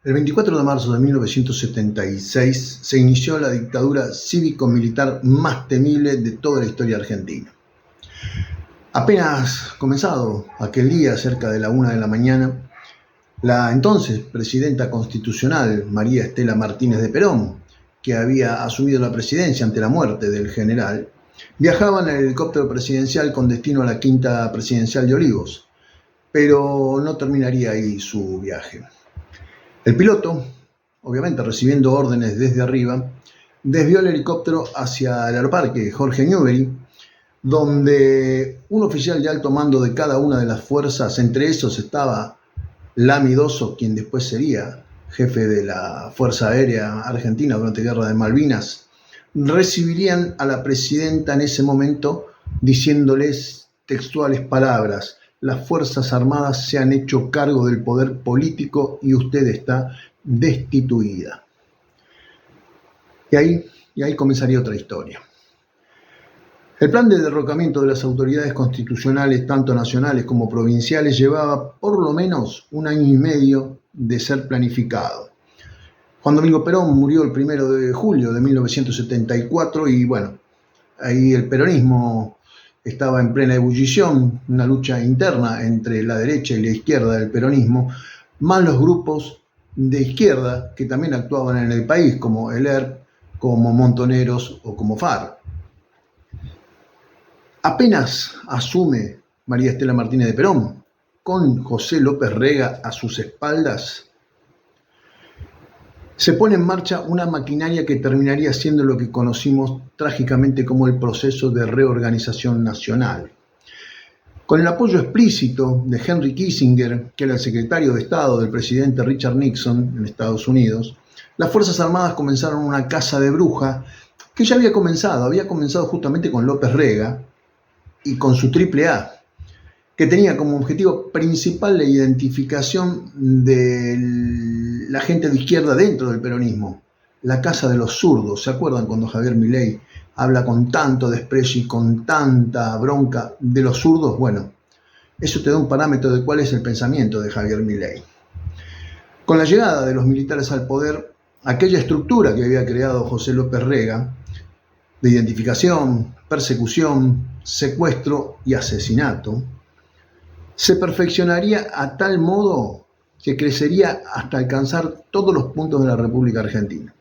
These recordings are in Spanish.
El 24 de marzo de 1976 se inició la dictadura cívico-militar más temible de toda la historia argentina. Apenas comenzado aquel día, cerca de la 1 de la mañana, la entonces presidenta constitucional, María Estela Martínez de Perón, que había asumido la presidencia ante la muerte del general, viajaba en el helicóptero presidencial con destino a la Quinta Presidencial de Olivos, pero no terminaría ahí su viaje. El piloto, obviamente recibiendo órdenes desde arriba, desvió el helicóptero hacia el aeroparque Jorge Newbery, donde un oficial de alto mando de cada una de las fuerzas, entre esos estaba Lamy Dosso, quien después sería jefe de la Fuerza Aérea Argentina durante la Guerra de Malvinas, recibirían a la presidenta en ese momento diciéndoles textuales palabras: las Fuerzas Armadas se han hecho cargo del poder político y usted está destituida. Y ahí comenzaría otra historia. El plan de derrocamiento de las autoridades constitucionales, tanto nacionales como provinciales, llevaba por lo menos 1 año y medio de ser planificado. Juan Domingo Perón murió el 1 de julio de 1974 y bueno, ahí el peronismo estaba en plena ebullición, una lucha interna entre la derecha y la izquierda del peronismo, más los grupos de izquierda que también actuaban en el país, como el ERP, como Montoneros o como FARC. Apenas asume María Estela Martínez de Perón, con José López Rega a sus espaldas, se pone en marcha una maquinaria que terminaría siendo lo que conocimos trágicamente como el proceso de reorganización nacional. Con el apoyo explícito de Henry Kissinger, que era el secretario de Estado del presidente Richard Nixon en Estados Unidos, las Fuerzas Armadas comenzaron una caza de bruja que ya había comenzado justamente con López Rega y con su AAA, que tenía como objetivo principal la identificación de la gente de izquierda dentro del peronismo, la caza de los zurdos. ¿Se acuerdan cuando Javier Milei habla con tanto desprecio y con tanta bronca de los zurdos? Bueno, eso te da un parámetro de cuál es el pensamiento de Javier Milei. Con la llegada de los militares al poder, aquella estructura que había creado José López Rega, de identificación, persecución, secuestro y asesinato, se perfeccionaría a tal modo que crecería hasta alcanzar todos los puntos de la República Argentina.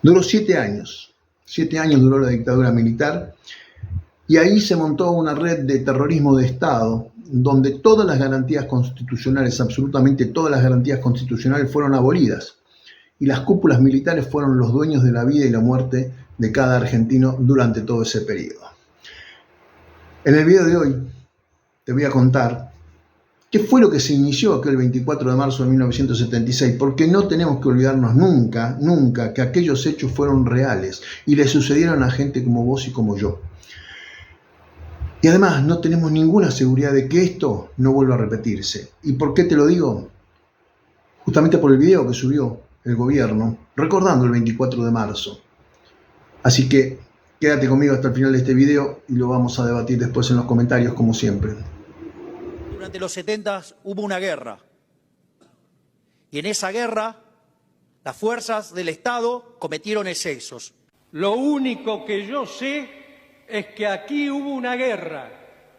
Duró 7 años. 7 años duró la dictadura militar y ahí se montó una red de terrorismo de Estado donde todas las garantías constitucionales, absolutamente todas las garantías constitucionales fueron abolidas y las cúpulas militares fueron los dueños de la vida y la muerte de cada argentino durante todo ese periodo. En el video de hoy te voy a contar qué fue lo que se inició aquel 24 de marzo de 1976, porque no tenemos que olvidarnos nunca que aquellos hechos fueron reales y le sucedieron a gente como vos y como yo. Y además no tenemos ninguna seguridad de que esto no vuelva a repetirse. ¿Y por qué te lo digo? Justamente por el video que subió el gobierno recordando el 24 de marzo. Así que quédate conmigo hasta el final de este video y lo vamos a debatir después en los comentarios como siempre. Durante los 70 hubo una guerra y en esa guerra las fuerzas del Estado cometieron excesos. Lo único que yo sé es que aquí hubo una guerra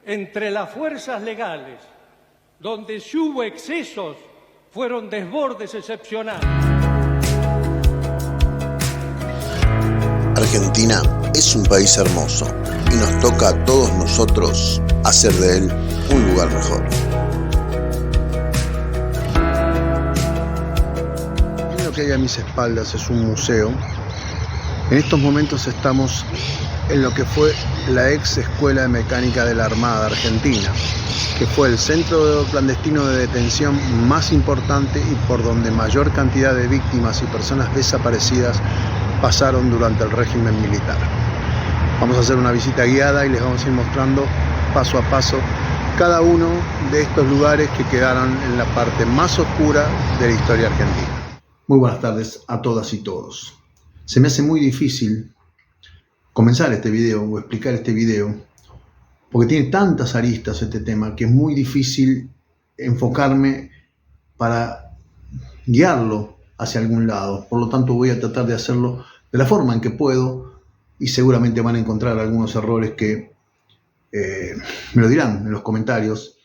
entre las fuerzas legales, donde si hubo excesos fueron desbordes excepcionales. Argentina es un país hermoso y nos toca a todos nosotros hacer de él un lugar mejor. Lo que hay a mis espaldas es un museo. En estos momentos estamos en lo que fue la ex Escuela de Mecánica de la Armada Argentina, que fue el centro clandestino de detención más importante y por donde mayor cantidad de víctimas y personas desaparecidas pasaron durante el régimen militar. Vamos a hacer una visita guiada y les vamos a ir mostrando paso a paso cada uno de estos lugares que quedaron en la parte más oscura de la historia argentina. Muy buenas tardes a todas y todos. Se me hace muy difícil comenzar este video o explicar este video porque tiene tantas aristas este tema que es muy difícil enfocarme para guiarlo hacia algún lado. Por lo tanto, voy a tratar de hacerlo de la forma en que puedo y seguramente van a encontrar algunos errores que me lo dirán en los comentarios,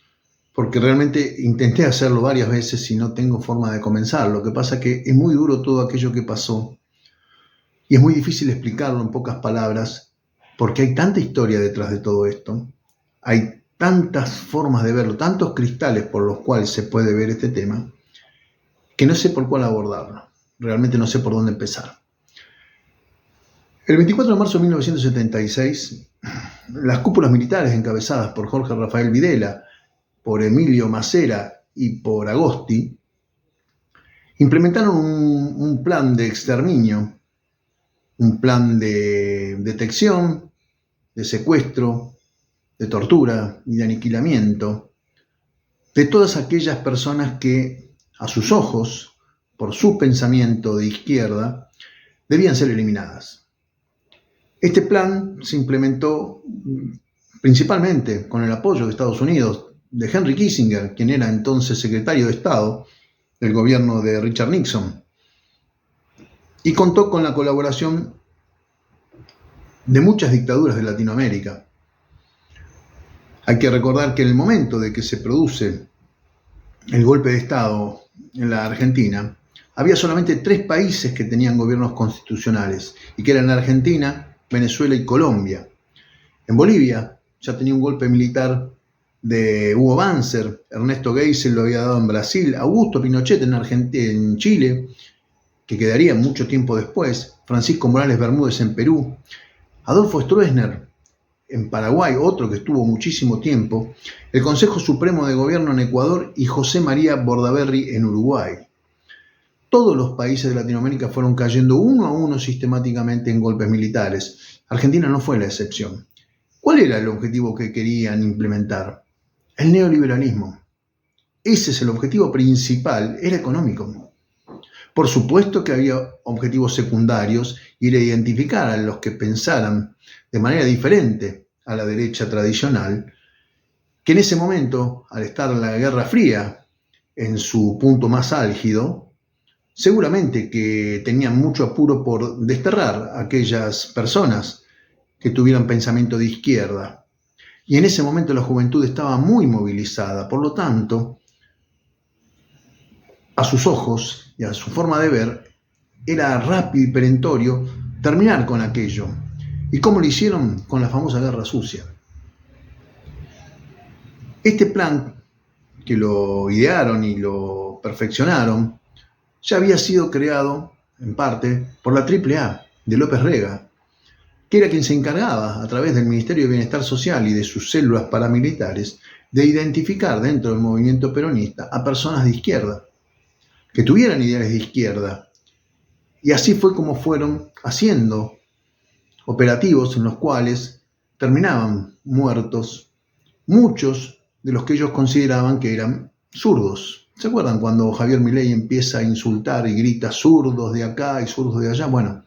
porque realmente intenté hacerlo varias veces y no tengo forma de comenzar. Lo que pasa es que es muy duro todo aquello que pasó y es muy difícil explicarlo en pocas palabras, porque hay tanta historia detrás de todo esto, hay tantas formas de verlo, tantos cristales por los cuales se puede ver este tema, que no sé por cuál abordarlo. Realmente no sé por dónde empezar. El 24 de marzo de 1976, las cúpulas militares encabezadas por Jorge Rafael Videla, por Emilio Macera y por Agosti, implementaron un plan de exterminio, un plan de detección, de secuestro, de tortura y de aniquilamiento de todas aquellas personas que, a sus ojos, por su pensamiento de izquierda, debían ser eliminadas. Este plan se implementó principalmente con el apoyo de Estados Unidos, de Henry Kissinger, quien era entonces secretario de Estado del gobierno de Richard Nixon, y contó con la colaboración de muchas dictaduras de Latinoamérica. Hay que recordar que en el momento de que se produce el golpe de Estado en la Argentina, había solamente 3 países que tenían gobiernos constitucionales, y que eran Argentina, Venezuela y Colombia. En Bolivia ya tenía un golpe militar de Hugo Banzer, Ernesto Geisel lo había dado en Brasil, Augusto Pinochet en Chile, que quedaría mucho tiempo después, Francisco Morales Bermúdez en Perú, Adolfo Stroessner en Paraguay, otro que estuvo muchísimo tiempo, el Consejo Supremo de Gobierno en Ecuador y José María Bordaberry en Uruguay. Todos los países de Latinoamérica fueron cayendo uno a uno sistemáticamente en golpes militares. Argentina no fue la excepción. ¿Cuál era el objetivo que querían implementar? El neoliberalismo. Ese es el objetivo principal, era económico. Por supuesto que había objetivos secundarios y era identificar a los que pensaran de manera diferente a la derecha tradicional, que en ese momento, al estar la Guerra Fría en su punto más álgido, seguramente que tenían mucho apuro por desterrar a aquellas personas que tuvieran pensamiento de izquierda. Y en ese momento la juventud estaba muy movilizada, por lo tanto, a sus ojos y a su forma de ver, era rápido y perentorio terminar con aquello. ¿Y cómo lo hicieron? Con la famosa Guerra Sucia. Este plan, que lo idearon y lo perfeccionaron, ya había sido creado, en parte, por la AAA de López Rega, que era quien se encargaba, a través del Ministerio de Bienestar Social y de sus células paramilitares, de identificar dentro del movimiento peronista a personas de izquierda, que tuvieran ideales de izquierda. Y así fue como fueron haciendo operativos en los cuales terminaban muertos muchos de los que ellos consideraban que eran zurdos. ¿Se acuerdan cuando Javier Milei empieza a insultar y grita zurdos de acá y zurdos de allá? Bueno,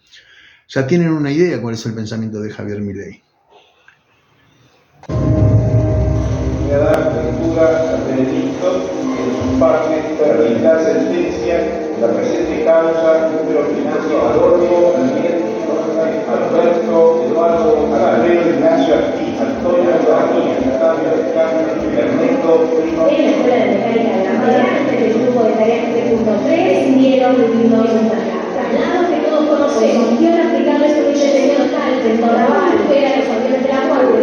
ya tienen una idea cuál es el pensamiento de Javier Milei. Voy a dar lectura al veredicto en sus partes para realizar sentencia de la presente causa número Ignacio Adolfo Alberto Eduardo Alfredo Ignacio Antonio Ernesto Primo. En la Escuela de Mecánica de la Mañana, desde el grupo de tareas 3.3, dieron los traslados que todos conocemos. Quiero explicarles un hecho experimental del Torrabal, que eran los aviones de la Guardia.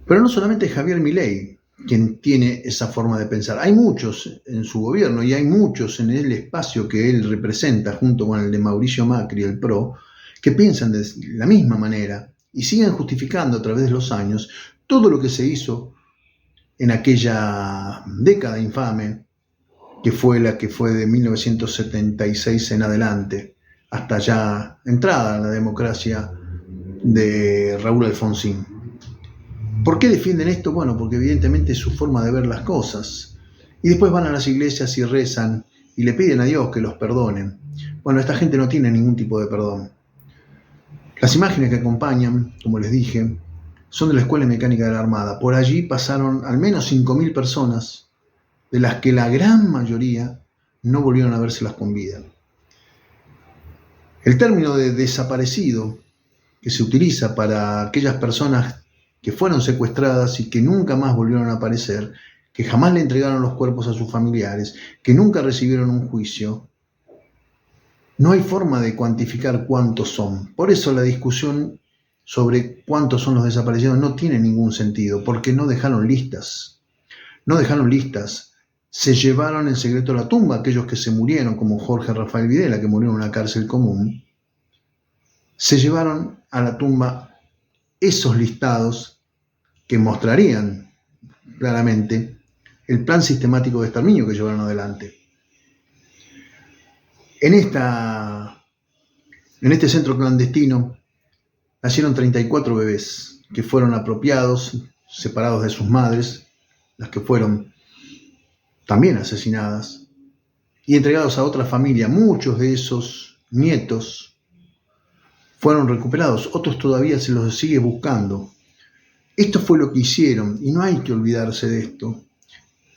Pero no solamente Javier Milei quien tiene esa forma de pensar. Hay muchos en su gobierno y hay muchos en el espacio que él representa, junto con el de Mauricio Macri, el PRO, que piensan de la misma manera y siguen justificando a través de los años todo lo que se hizo en aquella década infame que fue la que fue de 1976 en adelante, hasta ya entrada en la democracia de Raúl Alfonsín. ¿Por qué defienden esto? Bueno, porque evidentemente es su forma de ver las cosas. Y después van a las iglesias y rezan y le piden a Dios que los perdonen. Bueno, esta gente no tiene ningún tipo de perdón. Las imágenes que acompañan, como les dije, son de la Escuela Mecánica de la Armada. Por allí pasaron al menos 5.000 personas, de las que la gran mayoría no volvieron a vérselas con vida. El término de desaparecido, que se utiliza para aquellas personas que fueron secuestradas y que nunca más volvieron a aparecer, que jamás le entregaron los cuerpos a sus familiares, que nunca recibieron un juicio, no hay forma de cuantificar cuántos son. Por eso la discusión sobre cuántos son los desaparecidos no tiene ningún sentido, porque no dejaron listas. No dejaron listas. Se llevaron en secreto a la tumba aquellos que se murieron, como Jorge Rafael Videla, que murió en una cárcel común. Se llevaron a la tumba esos listados que mostrarían claramente el plan sistemático de exterminio que llevaron adelante. En este centro clandestino nacieron 34 bebés que fueron apropiados, separados de sus madres, las que fueron también asesinadas, y entregados a otra familia. Muchos de esos nietos fueron recuperados, otros todavía se los sigue buscando. Esto fue lo que hicieron, y no hay que olvidarse de esto.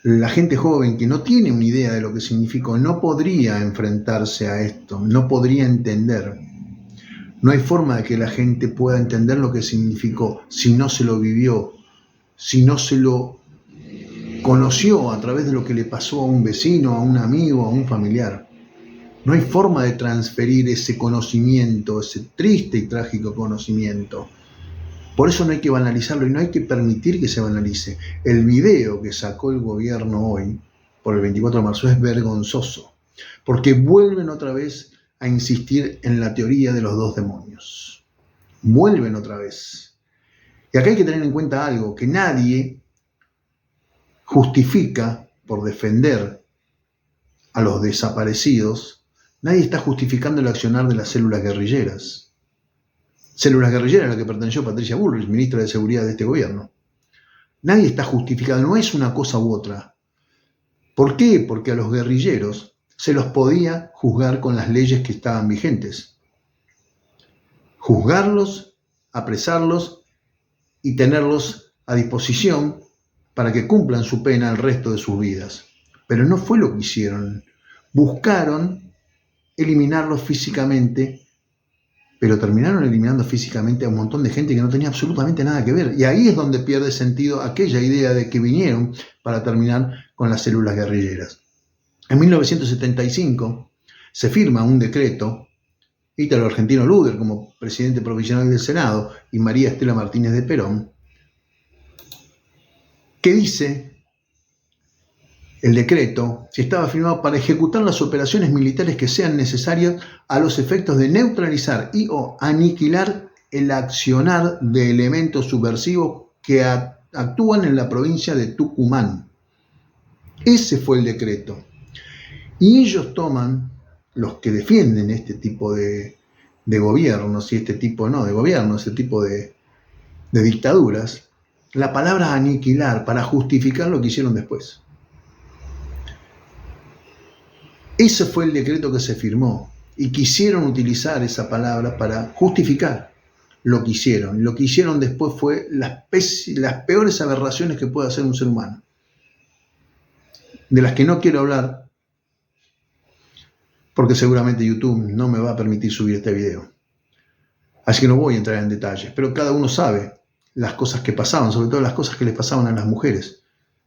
La gente joven que no tiene una idea de lo que significó no podría enfrentarse a esto, no podría entender. No hay forma de que la gente pueda entender lo que significó si no se lo vivió, si no se lo conoció a través de lo que le pasó a un vecino, a un amigo, a un familiar. No hay forma de transferir ese conocimiento, ese triste y trágico conocimiento. Por eso no hay que banalizarlo y no hay que permitir que se banalice. El video que sacó el gobierno hoy, por el 24 de marzo, es vergonzoso, porque vuelven otra vez a insistir en la teoría de los dos demonios. Vuelven otra vez. Y acá hay que tener en cuenta algo, que nadie justifica por defender a los desaparecidos, nadie está justificando el accionar de las células guerrilleras. Células guerrilleras a la que perteneció Patricia Bullrich, ministra de Seguridad de este gobierno. Nadie está justificando, no es una cosa u otra. ¿Por qué? Porque a los guerrilleros se los podía juzgar con las leyes que estaban vigentes. Juzgarlos, apresarlos y tenerlos a disposición para que cumplan su pena el resto de sus vidas. Pero no fue lo que hicieron. Buscaron eliminarlos físicamente, pero terminaron eliminando físicamente a un montón de gente que no tenía absolutamente nada que ver. Y ahí es donde pierde sentido aquella idea de que vinieron para terminar con las células guerrilleras. En 1975 se firma un decreto, Ítalo Argentino Luder como presidente provisional del Senado y María Estela Martínez de Perón, que dice, el decreto, si estaba firmado para ejecutar las operaciones militares que sean necesarias a los efectos de neutralizar y o aniquilar el accionar de elementos subversivos que actúan en la provincia de Tucumán. Ese fue el decreto. Y ellos toman, los que defienden este tipo de gobiernos, y este tipo de dictaduras, la palabra aniquilar para justificar lo que hicieron después. Ese fue el decreto que se firmó y quisieron utilizar esa palabra para justificar lo que hicieron. Lo que hicieron después fue las peores aberraciones que puede hacer un ser humano, de las que no quiero hablar porque seguramente YouTube no me va a permitir subir este video. Así que no voy a entrar en detalles, pero cada uno sabe las cosas que pasaban, sobre todo las cosas que les pasaban a las mujeres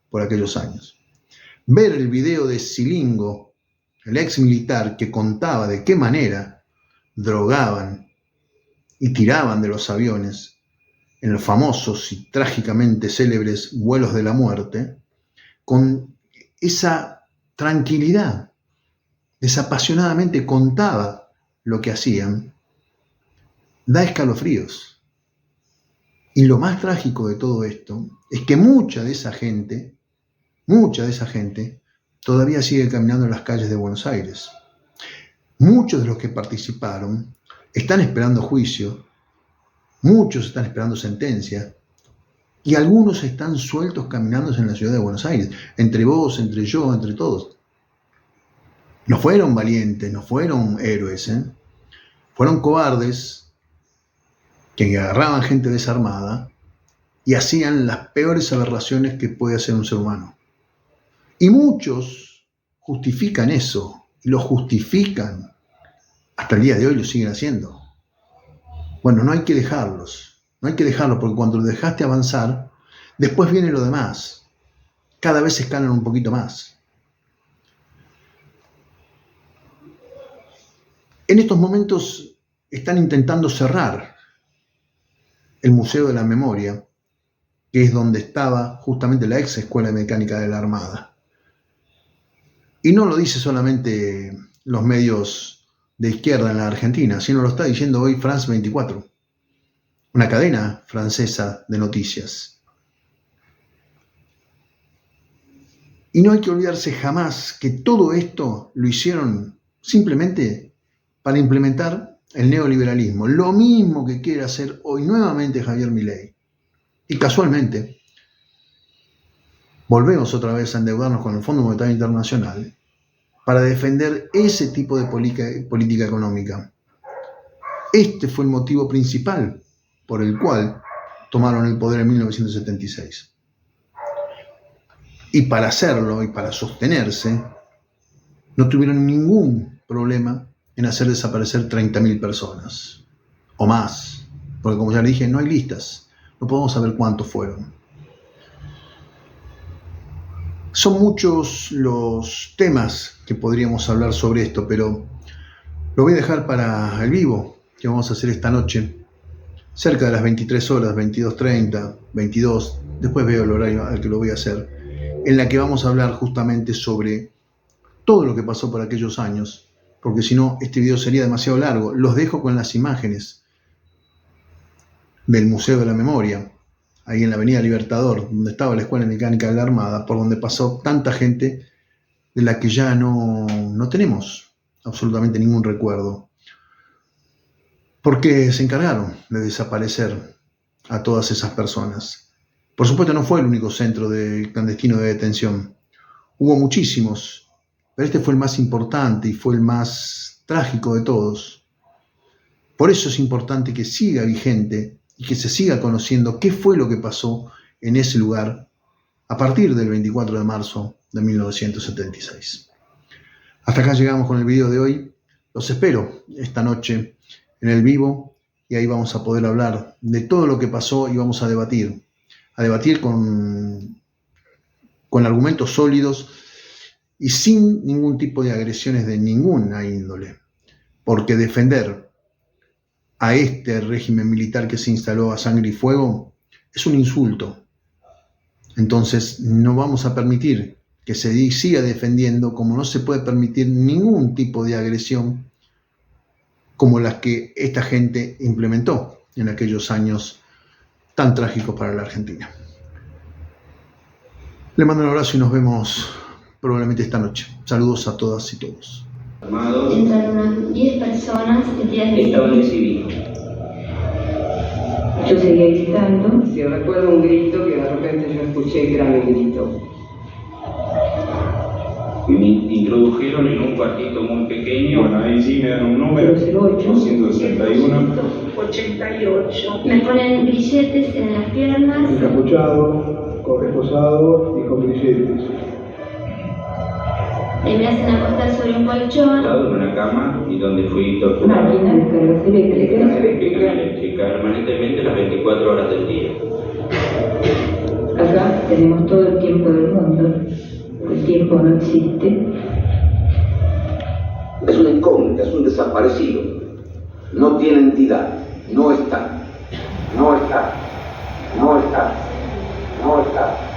por aquellos años. Ver el video de Silingo, el ex militar, que contaba de qué manera drogaban y tiraban de los aviones en los famosos y trágicamente célebres vuelos de la muerte, con esa tranquilidad, desapasionadamente contaba lo que hacían, da escalofríos. Y lo más trágico de todo esto es que mucha de esa gente todavía sigue caminando en las calles de Buenos Aires. Muchos de los que participaron están esperando juicio muchos están esperando sentencia y algunos están sueltos caminando en la ciudad de Buenos Aires, entre vos, entre yo, entre todos. No fueron valientes, no fueron héroes, fueron cobardes que agarraban gente desarmada y hacían las peores aberraciones que puede hacer un ser humano. Y muchos justifican eso, y lo justifican. Hasta el día de hoy lo siguen haciendo. Bueno, no hay que dejarlos, porque cuando lo dejaste avanzar, después viene lo demás. Cada vez escalan un poquito más. En estos momentos están intentando cerrar el Museo de la Memoria, que es donde estaba justamente la ex Escuela de Mecánica de la Armada. Y no lo dice solamente los medios de izquierda en la Argentina, sino lo está diciendo hoy France 24, una cadena francesa de noticias. Y no hay que olvidarse jamás que todo esto lo hicieron simplemente para implementar el neoliberalismo, lo mismo que quiere hacer hoy nuevamente Javier Milei. Y casualmente, volvemos otra vez a endeudarnos con el Fondo Monetario Internacional para defender ese tipo de política económica. Este fue el motivo principal por el cual tomaron el poder en 1976. Y para hacerlo y para sostenerse, no tuvieron ningún problema en hacer desaparecer 30.000 personas o más, porque como ya le dije, no hay listas, no podemos saber cuántos fueron. Son muchos los temas que podríamos hablar sobre esto, pero lo voy a dejar para el vivo que vamos a hacer esta noche, cerca de las 23 horas, 22:30, 22, después veo el horario al que lo voy a hacer, en la que vamos a hablar justamente sobre todo lo que pasó por aquellos años, porque si no, este video sería demasiado largo. Los dejo con las imágenes del Museo de la Memoria, ahí en la Avenida Libertador, donde estaba la Escuela de Mecánica de la Armada, por donde pasó tanta gente de la que ya no tenemos absolutamente ningún recuerdo, porque se encargaron de desaparecer a todas esas personas. Por supuesto, no fue el único centro clandestino de detención. Hubo muchísimos, pero este fue el más importante y fue el más trágico de todos. Por eso es importante que siga vigente y que se siga conociendo qué fue lo que pasó en ese lugar a partir del 24 de marzo de 1976. Hasta acá llegamos con el video de hoy. Los espero esta noche en el vivo y ahí vamos a poder hablar de todo lo que pasó y vamos a debatir con argumentos sólidos y sin ningún tipo de agresiones de ninguna índole, porque defender a este régimen militar que se instaló a sangre y fuego es un insulto. Entonces no vamos a permitir que se siga defendiendo, como no se puede permitir ningún tipo de agresión como las que esta gente implementó en aquellos años tan trágicos para la Argentina. Le mando un abrazo y nos vemos probablemente esta noche. Saludos a todas y todos. Entraron unas 10 personas estaban en civil. Yo seguía gritando. Sí, recuerdo un grito que de repente yo escuché que era mi grito. Me introdujeron en un cuartito muy pequeño. Bueno, ahí sí me dan un número, 261. 88. Me ponen grilletes en las piernas. Encapuchado, esposado y con grilletes. Me hacen acostar sobre un colchón. En una cama y donde fui torturado. Máquina de cargas eléctricas. Eléctrica permanentemente las 24 horas del día. Acá tenemos todo el tiempo del mundo. El tiempo no existe. Es una incógnita, es un desaparecido. No tiene entidad. No está. No está. No está. No está.